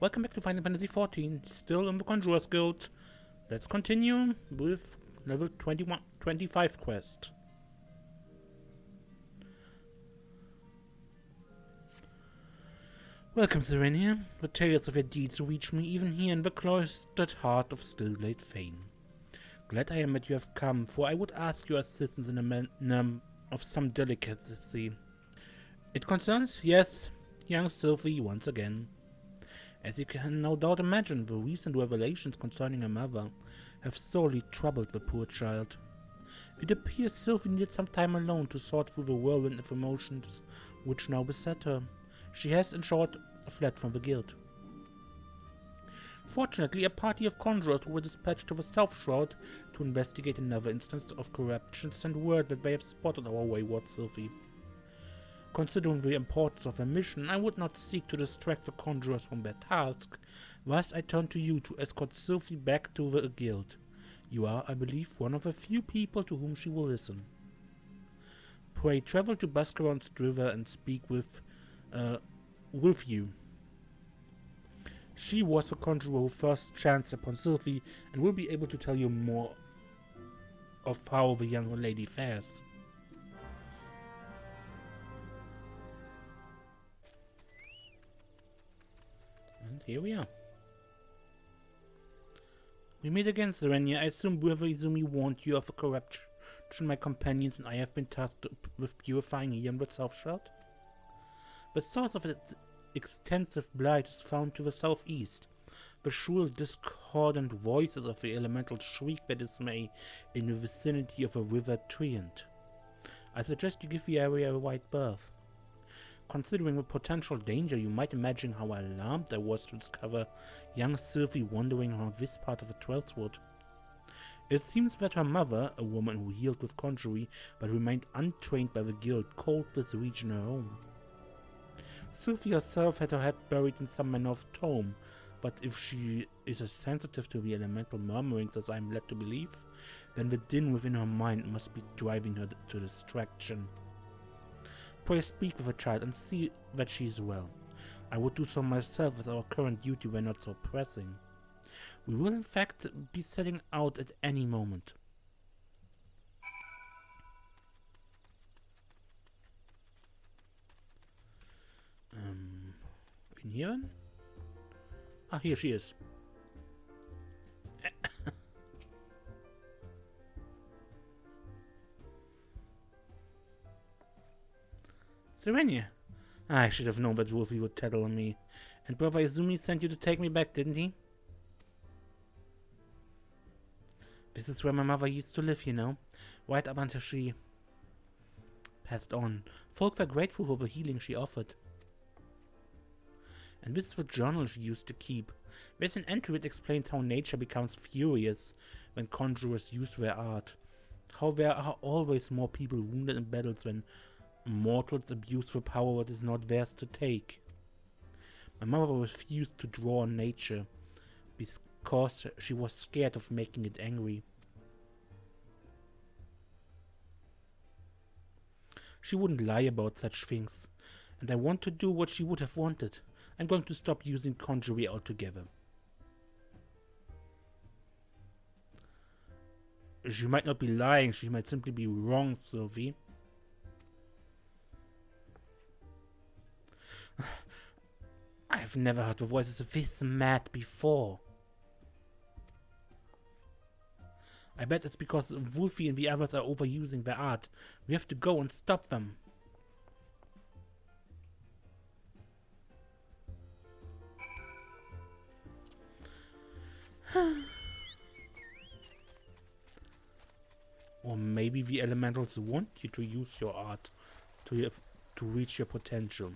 Welcome back to Final Fantasy XIV, still in the Conjurer's Guild. Let's continue with level 25 quest. Welcome, Serenia. The tales of your deeds reach me even here in the cloistered heart of Stillblade Fane. Glad I am that you have come, for I would ask your assistance in a manner of some delicacy. It concerns, yes, young Sylphie once again. As you can no doubt imagine, the recent revelations concerning her mother have sorely troubled the poor child. It appears Sylphie needed some time alone to sort through the whirlwind of emotions which now beset her. She has, in short, fled from the guild. Fortunately, a party of conjurers who were dispatched to the South Shroud to investigate another instance of corruption sent word that they have spotted our wayward Sylphie. Considering the importance of their mission, I would not seek to distract the conjurers from their task. Thus, I turn to you to escort Sylphie back to the guild. You are, I believe, one of the few people to whom she will listen. Pray travel to Bascaron's River and speak with you. She was the conjurer who first chanced upon Sylphie and will be able to tell you more of how the young lady fares. And here we are. We meet again, Serenia. I assume Brother Izumi warned you of the corruption my companions and I have been tasked with purifying here in the South Shroud. The source of its extensive blight is found to the southeast. The shrill, discordant voices of the elementals shriek their dismay in the vicinity of a river Trient. I suggest you give the area a wide berth. Considering the potential danger, you might imagine how alarmed I was to discover young Sylphie wandering around this part of the Twelfthwood. It seems that her mother, a woman who healed with conjury but remained untrained by the guild, called this region her home. Sylphie herself had her head buried in some manner of tomb, but if she is as sensitive to the elemental murmurings as I am led to believe, then the din within her mind must be driving her to distraction. Pray speak with the child and see that she is well. I would do so myself as our current duty were not so pressing. We will in fact be setting out at any moment. In here? Ah, here she is. Serenia. I should have known that Wolfie would tattle on me. And Brother Izumi sent you to take me back, didn't he? This is where my mother used to live, you know. Right up until she passed on. Folk were grateful for the healing she offered. And this is the journal she used to keep. There's an entry that explains how nature becomes furious when conjurers use their art. How there are always more people wounded in battles when mortals abuse the power that is not theirs to take. My mother refused to draw on nature because she was scared of making it angry. She wouldn't lie about such things, and I want to do what she would have wanted. I'm going to stop using conjury altogether. She might not be lying, she might simply be wrong, Sylphie. I've never heard the voices this mad before. I bet it's because Wolfie and the others are overusing their art. We have to go and stop them. Or maybe the elementals want you to use your art to reach your potential.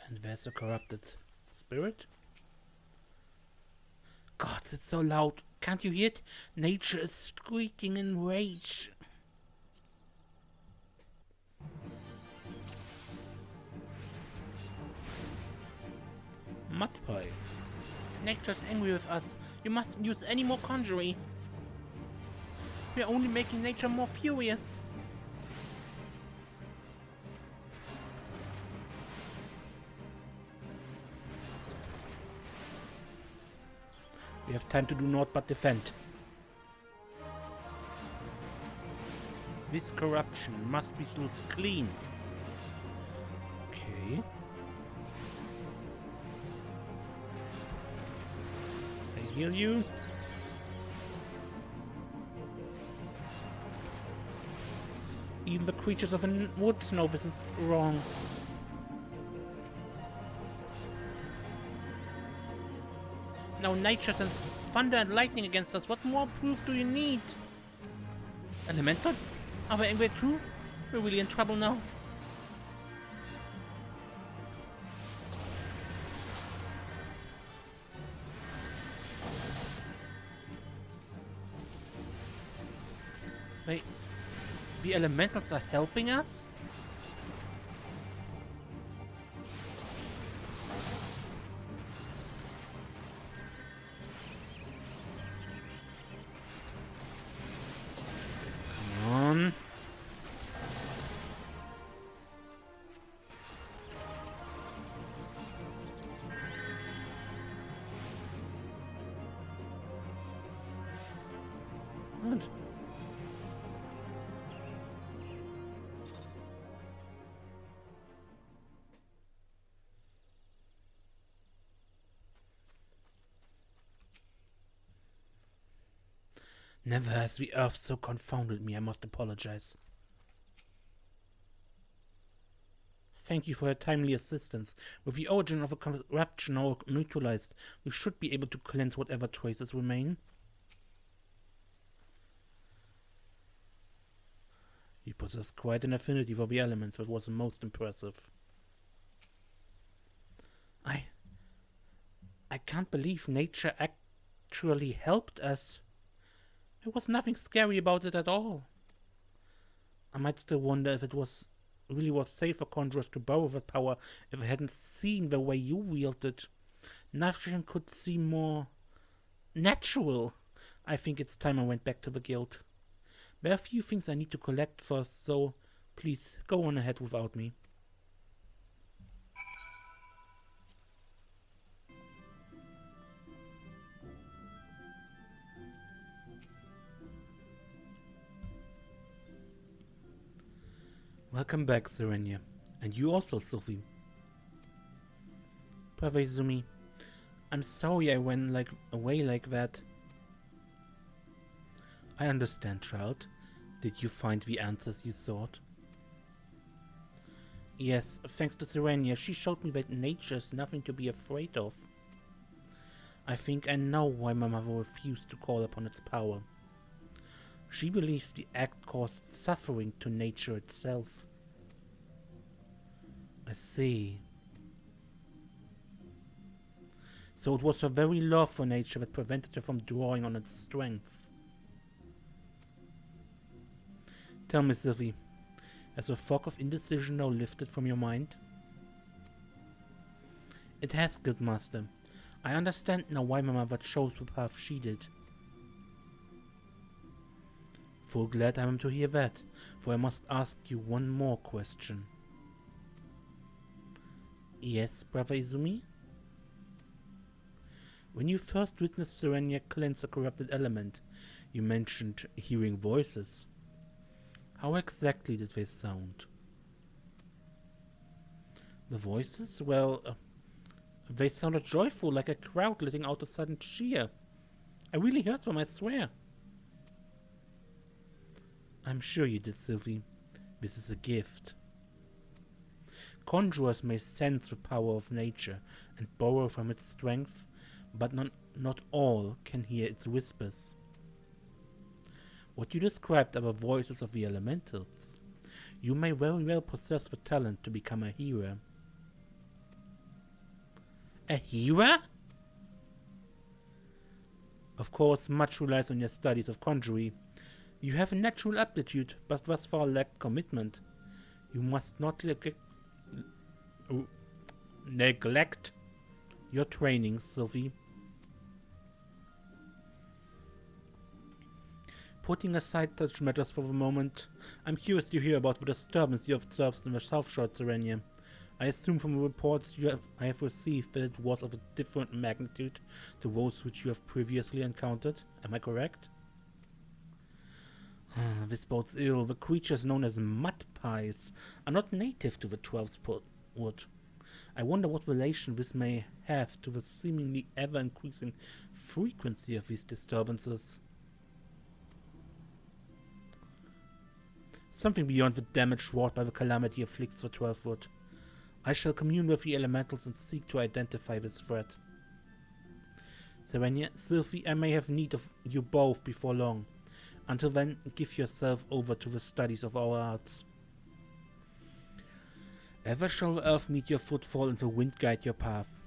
And there's the corrupted spirit. Gods, it's so loud. Can't you hear it? Nature is squeaking in rage. Mudpie. Nature's angry with us. You mustn't use any more conjuring. We're only making nature more furious. You have time to do naught but defend. This corruption must be sluiced clean. Okay. I heal you. Even the creatures of the woods know this is wrong. Now nature sends thunder and lightning against us. What more proof do you need? Elementals? Are they angry too? We're really in trouble now. Wait, the elementals are helping us? Good. Never has the earth so confounded me, I must apologize. Thank you for your timely assistance. With the origin of a corruption now neutralized, we should be able to cleanse whatever traces remain. You possess quite an affinity for the elements, that was most impressive. I can't believe nature actually helped us. There was nothing scary about it at all. I might still wonder if it really was safe for conjurers to borrow that power if I hadn't seen the way you wielded it. Nothing could seem more natural. I think it's time I went back to the guild. There are a few things I need to collect first, so please go on ahead without me. Welcome back, Serenia. And you also, Sylphie. Brother Izumi, I'm sorry I went away like that. I understand, child. Did you find the answers you sought? Yes, thanks to Serenia, she showed me that nature is nothing to be afraid of. I think I know why my mother refused to call upon its power. She believed the act caused suffering to nature itself. I see. So it was her very love for nature that prevented her from drawing on its strength. Tell me, Sylphie, has the fog of indecision now lifted from your mind? It has, good master. I understand now why my mother chose the path she did. Full glad I am to hear that, for I must ask you one more question. Yes, Brother Izumi? When you first witnessed Serenia cleanse a corrupted element, you mentioned hearing voices. How exactly did they sound? The voices? Well, they sounded joyful, like a crowd letting out a sudden cheer. I really heard them, I swear. I'm sure you did, Sylphie. This is a gift. Conjurers may sense the power of nature and borrow from its strength, but not all can hear its whispers. What you described are the voices of the elementals. You may very well possess the talent to become a healer. A healer? Of course, much relies on your studies of conjuring. You have a natural aptitude, but thus far lack commitment. You must not neglect your training, Sylphie. Putting aside such matters for the moment, I'm curious to hear about the disturbance you observed in the South Shore, Serenia. I assume from the reports I have received that it was of a different magnitude to those which you have previously encountered. Am I correct? This bodes ill. The creatures known as mud pies are not native to the 12th wood. I wonder what relation this may have to the seemingly ever-increasing frequency of these disturbances. Something beyond the damage wrought by the calamity afflicts the 12th wood. I shall commune with the elementals and seek to identify this threat. Serenia, Sylphie, I may have need of you both before long. Until then, give yourself over to the studies of our arts. Ever shall the earth meet your footfall and the wind guide your path.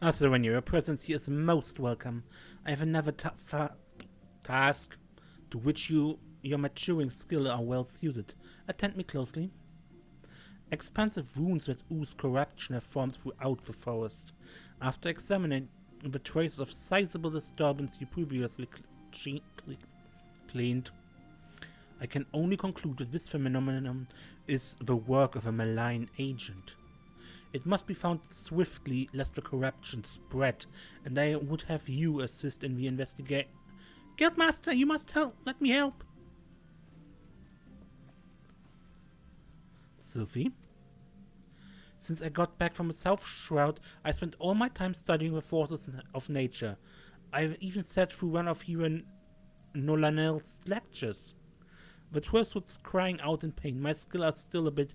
Serenia, your presence here is most welcome. I have another task to which your maturing skill are well suited. Attend me closely. Expansive runes that ooze corruption have formed throughout the forest. After examining the traces of sizable disturbance you previously cleaned, I can only conclude that this phenomenon is the work of a malign agent. It must be found swiftly, lest the corruption spread, and I would have you assist in the investigation. Guildmaster, you must help. Let me help. Sylphie? Since I got back from the South Shroud, I spent all my time studying the forces of nature. I've even sat through one of Huron Nolanel's lectures. The 12th was crying out in pain. My skills are still a bit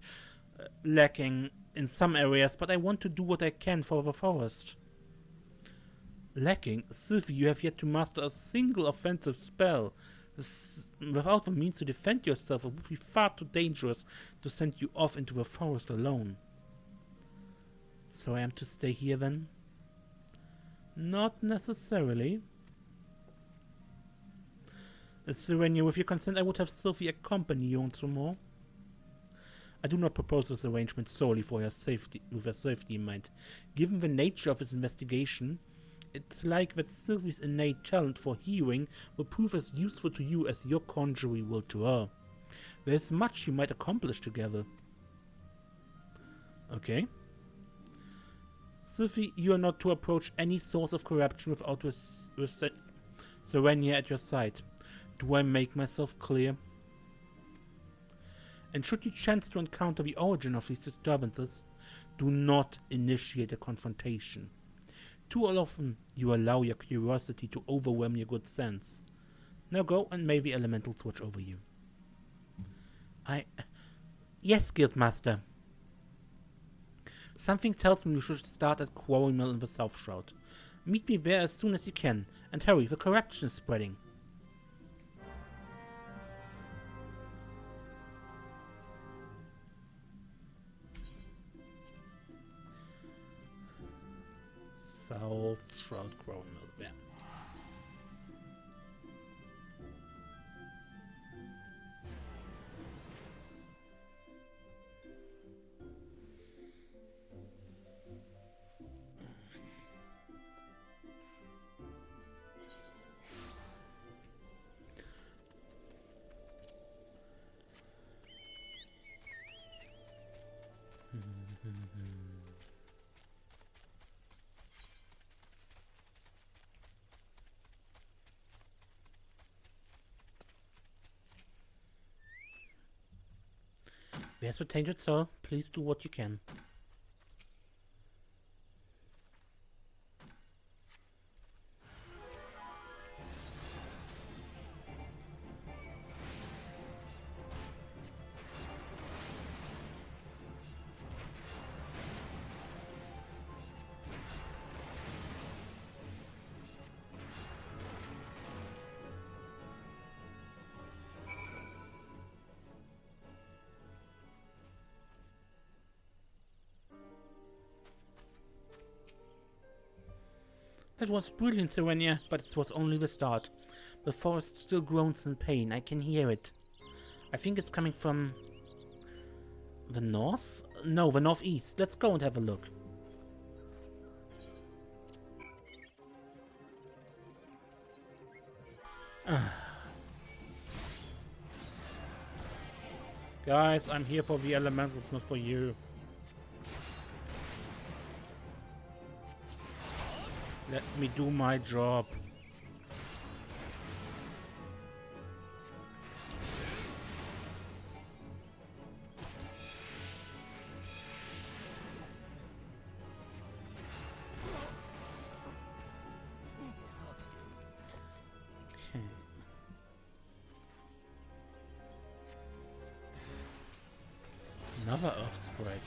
lacking in some areas, but I want to do what I can for the forest. Lacking? Sylphie, you have yet to master a single offensive spell. Without the means to defend yourself, it would be far too dangerous to send you off into the forest alone. So I am to stay here then? Not necessarily. Serenia, with your consent, I would have Sylphie accompany you once more. I do not propose this arrangement solely for your safety, with your safety in mind. Given the nature of this investigation, it's like that Sylphie's innate talent for healing will prove as useful to you as your conjuring will to her. There is much you might accomplish together. Okay. Sylphie, you are not to approach any source of corruption without Serenia at your side. Do I make myself clear? And should you chance to encounter the origin of these disturbances, do not initiate a confrontation. Too often you allow your curiosity to overwhelm your good sense. Now go, and may the elementals watch over you. Yes, Guildmaster. Something tells me we should start at Quarry Mill in the South Shroud. Meet me there as soon as you can, and hurry, the corruption is spreading. South Shroud Quarry Mill, yeah. Yes, the tainted soul, please do what you can. That was brilliant, Serenia, but it was only the start. The forest still groans in pain. I can hear it. I think it's coming from the north? No, the northeast. Let's go and have a look. Guys, I'm here for the elementals, not for you. Let me do my job. Okay. Another earth sprite.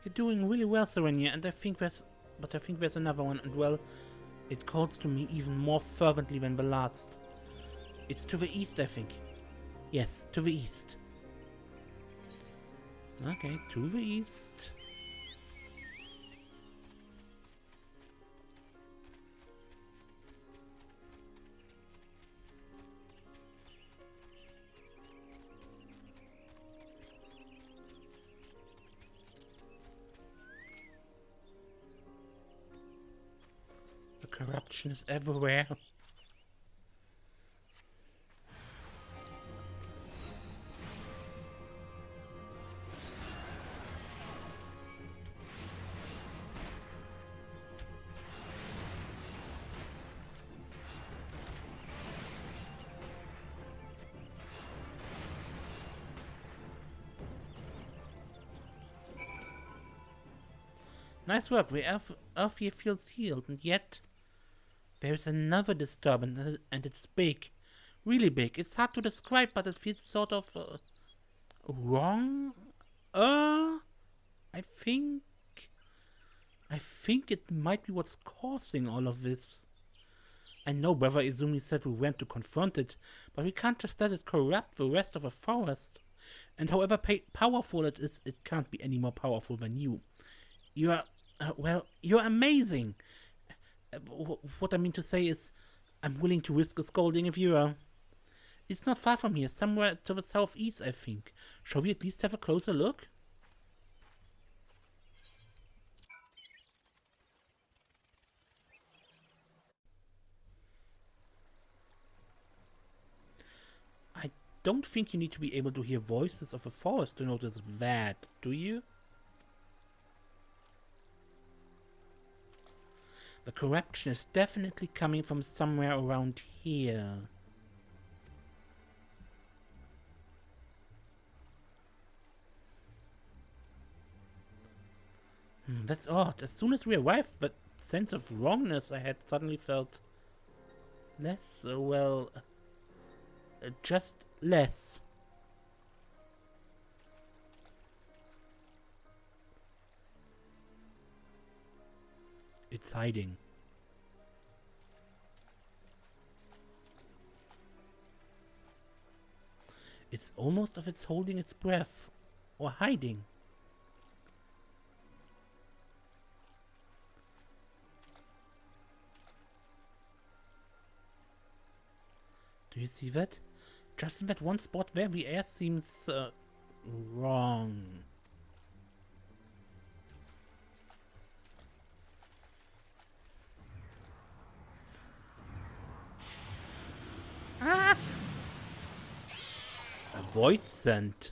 You're doing really well, Serenia, and I think there's another one, and well, it calls to me even more fervently than the last. It's to the east, I think. Yes, to the east. Okay, to the east. The corruption is everywhere. Nice work, Earth here feels healed, and yet there's another disturbance, and it's big. Really big. It's hard to describe, but it feels sort of wrong. I think it might be what's causing all of this. I know Brother Izumi said we went to confront it, but we can't just let it corrupt the rest of the forest. And however powerful it is, it can't be any more powerful than you. You're amazing. What I mean to say is, I'm willing to risk a scolding if you are. It's not far from here, somewhere to the southeast, I think. Shall we at least have a closer look? I don't think you need to be able to hear voices of the forest to notice that, do you? The corruption is definitely coming from somewhere around here. That's odd. As soon as we arrived, that sense of wrongness I had suddenly felt less, just less. It's hiding. It's almost as if it's holding its breath or hiding. Do you see that? Just in that one spot where the air seems wrong. Ah! A void scent.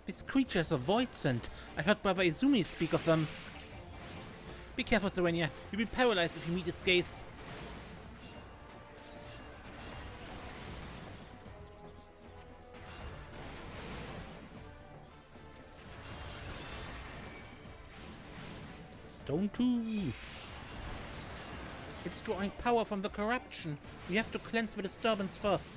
This creature has a void scent. I heard Brother Izumi speak of them. Be careful, Serenia. You'll be paralyzed if you meet its gaze. stone too. It's drawing power from the corruption. We have to cleanse the disturbance first.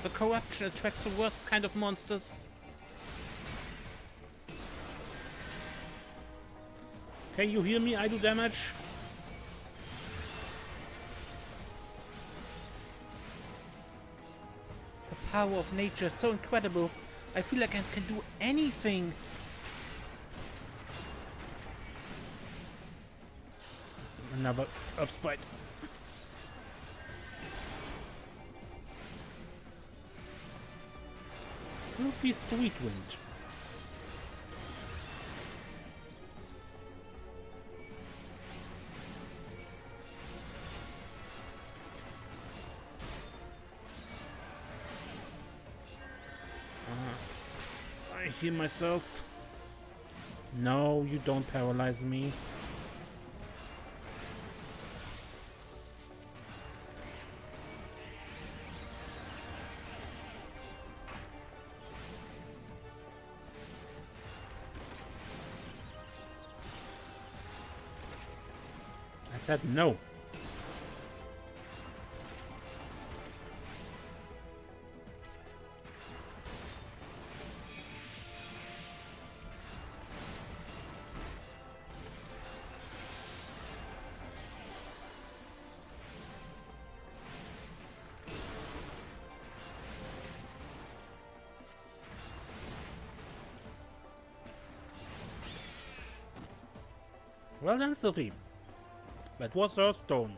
The corruption attracts the worst kind of monsters. Can you hear me? I do damage. The power of nature is so incredible. I feel like I can do anything. Another Earth Spite. Sylphie Sweetwind. I heal myself. No, you don't paralyze me. I said no. Well done, Sylphie. That was her stone.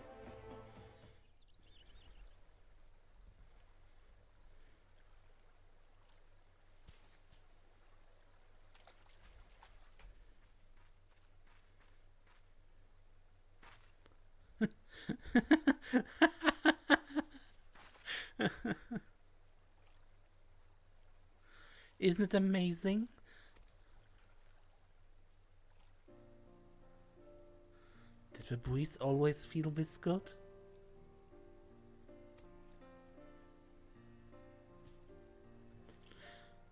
Isn't it amazing? Did the breeze always feel this good?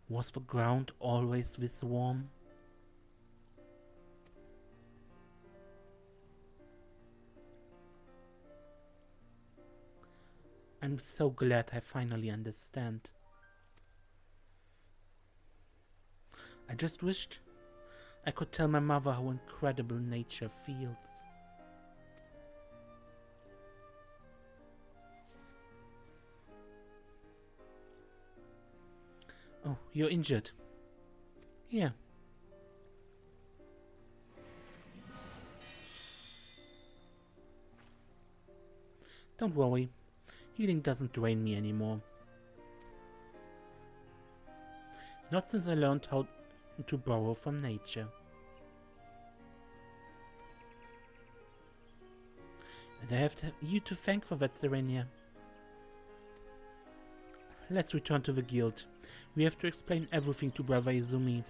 Was the ground always this warm? I'm so glad I finally understand. I just wished I could tell my mother how incredible nature feels. Oh, you're injured. Yeah. Don't worry. Healing doesn't drain me anymore. Not since I learned how to borrow from nature. And I have you to thank for that, Serenia. Let's return to the guild. We have to explain everything to Brother Izumi.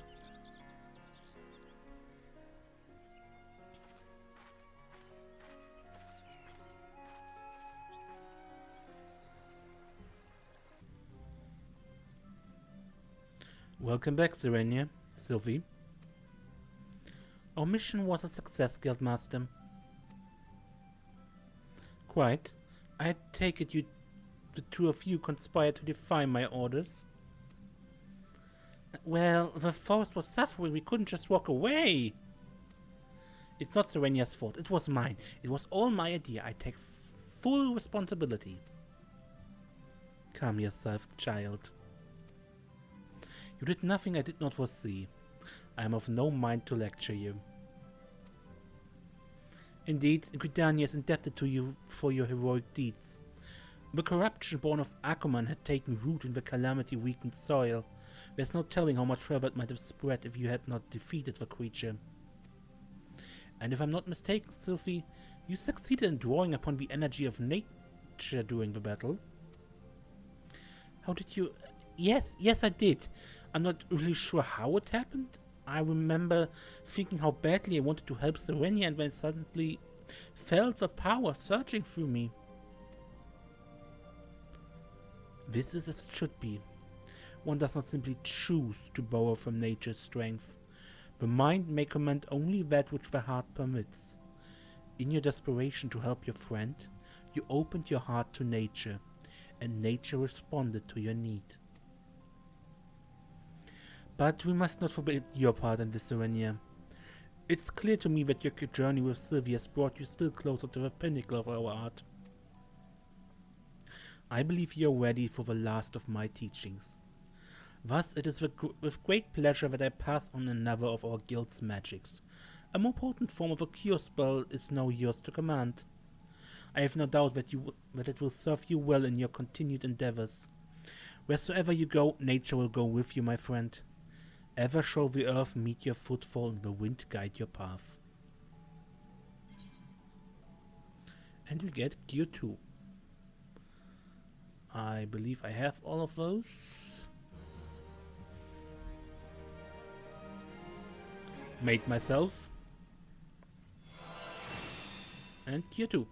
Welcome back, Serenia. Sylphie. Our mission was a success, Guildmaster. Quite. I take it the two of you conspired to defy my orders. Well, the forest was suffering. We couldn't just walk away. It's not Serenia's fault. It was mine. It was all my idea. I take full responsibility. Calm yourself, child. You did nothing I did not foresee. I am of no mind to lecture you. Indeed, Gridania is indebted to you for your heroic deeds. The corruption born of Akuman had taken root in the calamity-weakened soil. There's no telling how much further it might have spread if you had not defeated the creature. And if I'm not mistaken, Sylphie, you succeeded in drawing upon the energy of nature during the battle. How did you... Yes, I did. I'm not really sure how it happened. I remember thinking how badly I wanted to help Serenia and then suddenly felt the power surging through me. This is as it should be. One does not simply choose to borrow from nature's strength. The mind may command only that which the heart permits. In your desperation to help your friend, you opened your heart to nature, and nature responded to your need. But we must not forget your part in this, Serenia. It's clear to me that your journey with Sylphie has brought you still closer to the pinnacle of our art. I believe you are ready for the last of my teachings. Thus, it is with great pleasure that I pass on another of our guild's magics. A more potent form of a cure spell is now yours to command. I have no doubt that it will serve you well in your continued endeavors. Wheresoever you go, nature will go with you, my friend. Ever shall the earth meet your footfall and the wind guide your path. And we get Gear 2. I believe I have all of those. Made myself. And Gear 2.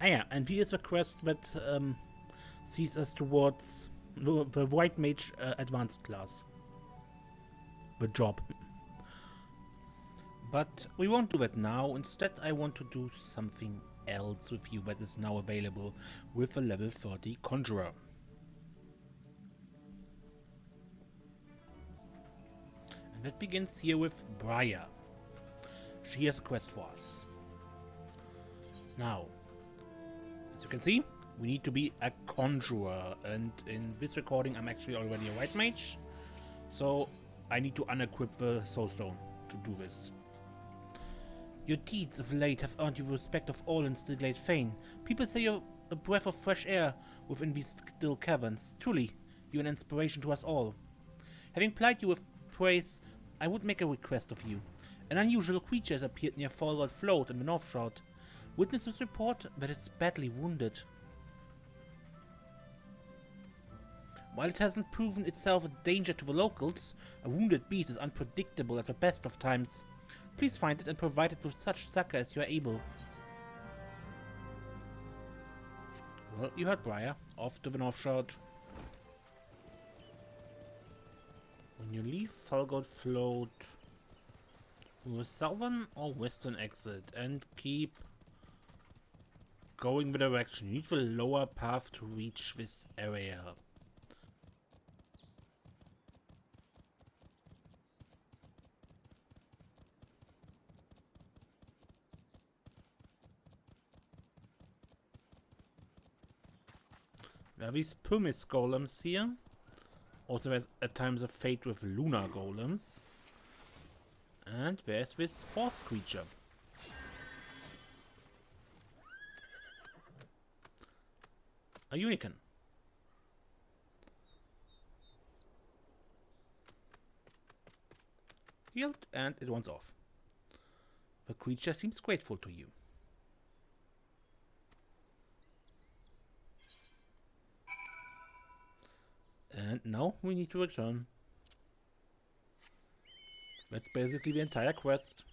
Ah yeah, and here's a quest that sees us towards the White Mage Advanced class. The job. But we won't do that now. Instead, I want to do something else with you that is now available with a level 30 Conjurer. And that begins here with Briar. She has a quest for us. Now, as you can see, we need to be a Conjurer, and in this recording I'm actually already a White Mage, so I need to unequip the Soulstone to do this. Your deeds of late have earned you the respect of all in Stilglade Fane. People say you're a breath of fresh air within these still caverns. Truly, you're an inspiration to us all. Having plied you with praise, I would make a request of you. An unusual creature has appeared near Fallout Float in the North Shroud. Witnesses report that it's badly wounded. While it hasn't proven itself a danger to the locals, a wounded beast is unpredictable at the best of times. Please find it and provide it with such succor as you are able. Well, you heard Briar. Off to the North Shroud. When you leave Fallout Float, to a southern or western exit, and keep going the direction. You need the lower path to reach this area. There are these pumice golems here. Also there's at times a fate with lunar golems. And there's this horse creature. A unicorn. Healed, and it wants off. The creature seems grateful to you. And now we need to return. That's basically the entire quest.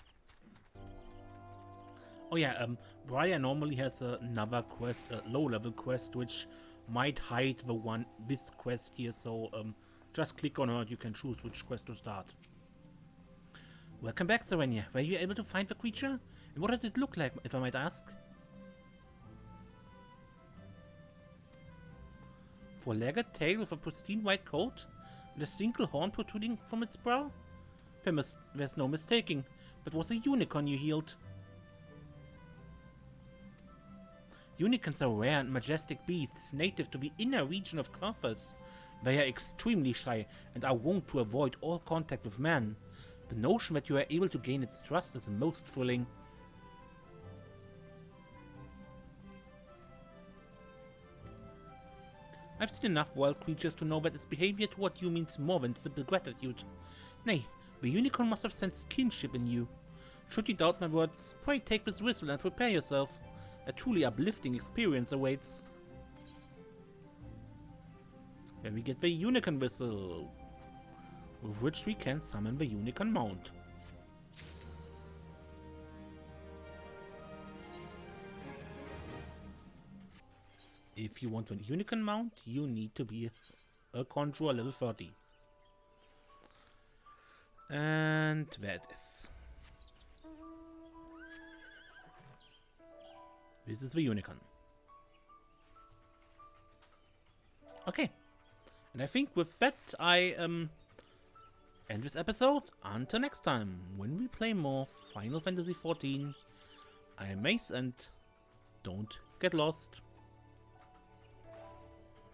Oh yeah, Briar normally has another quest, a low-level quest, which might hide this quest here, so just click on her and you can choose which quest to start. Welcome back, Serenia. Were you able to find the creature? And what did it look like, if I might ask? Four-legged tail with a pristine white coat and a single horn protruding from its brow? There's no mistaking, but was a unicorn you healed. Unicorns are rare and majestic beasts native to the inner region of Carthus. They are extremely shy and are wont to avoid all contact with man. The notion that you are able to gain its trust is most thrilling. I've seen enough wild creatures to know that its behavior toward you means more than simple gratitude. Nay, the unicorn must have sensed kinship in you. Should you doubt my words, pray take this whistle and prepare yourself. A truly uplifting experience awaits. Then we get the unicorn whistle, with which we can summon the unicorn mount. if you want a unicorn mount, you need to be a Conjurer level 30. And there it is. This is the unicorn. Okay. And I think with that, I end this episode. Until next time, when we play more Final Fantasy XIV. I am Mace, and don't get lost.